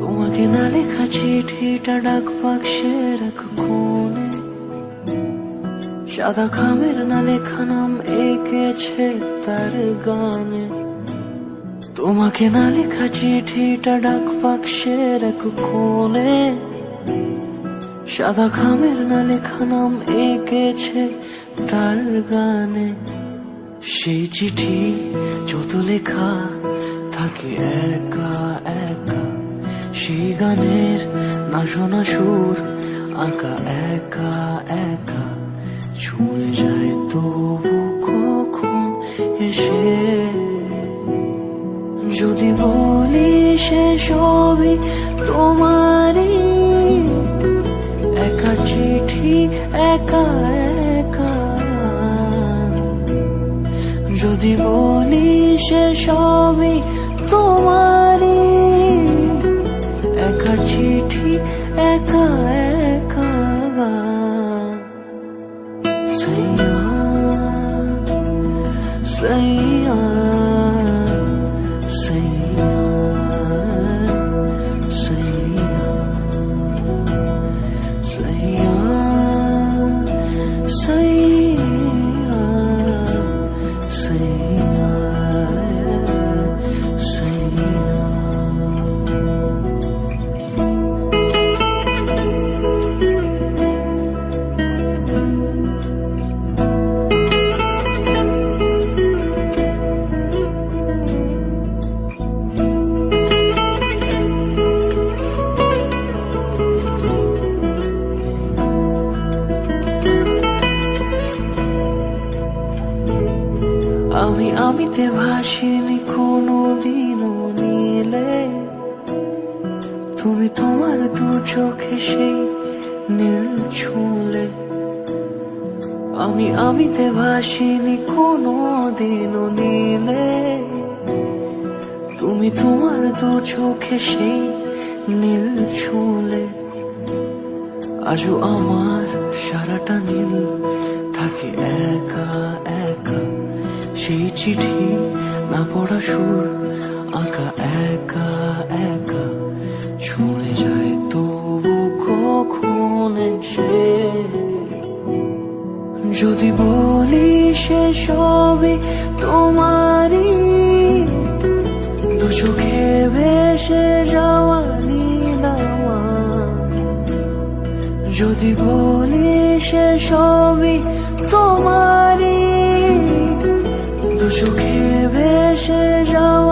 তোমাকে না লেখা চিঠিটা ডাক বাক্সে রাখো কোণে, সাদা খামের না লেখা নাম এঁকেছে তার গানে। তোমাকে না লেখা চিঠিটা ডাক বাক্সে রাখো কোণে, সাদা খামের না লেখা নাম এঁকেছে তার গানে। সেই চিঠি যত লেখা থাকে একা একা, সেই গানের না শোনা সুর আঁকা একা একা, ছুঁয়ে যায় তবু কখন এসে। যদি বলি সে সবই তোমারই, একা চিঠি একা একা। যদি বলি সে সবই তোমারই, একা চিঠি একা একা। সাইয়া সাইয়া সাইয়া সাইয়া সাইয়া সাইয়া সাইয়া সাইয়া। আমিতে ভাসিনি কোনো দিনও নীলে, তুমি তোমার দু চোখে সেই নীল ছুঁলে। আমিতে ভাসিনি কোনো দিনও নীলে, তুমি তোমার দু চোখে সেই নীল ছুঁলে। আজও আমার সারাটা নীল থাকে একা একা, সেই চিঠি না পড়া সুর আঁকা একা একা, ছুঁয়ে যায় তবু কখন এসে। যদি বলি সে সবই তোমারই, দু চোখে ভেসে যাওয়া নীলামা। যদি বলি সে সবই তোমারই, দু চোখে ভেসে যাও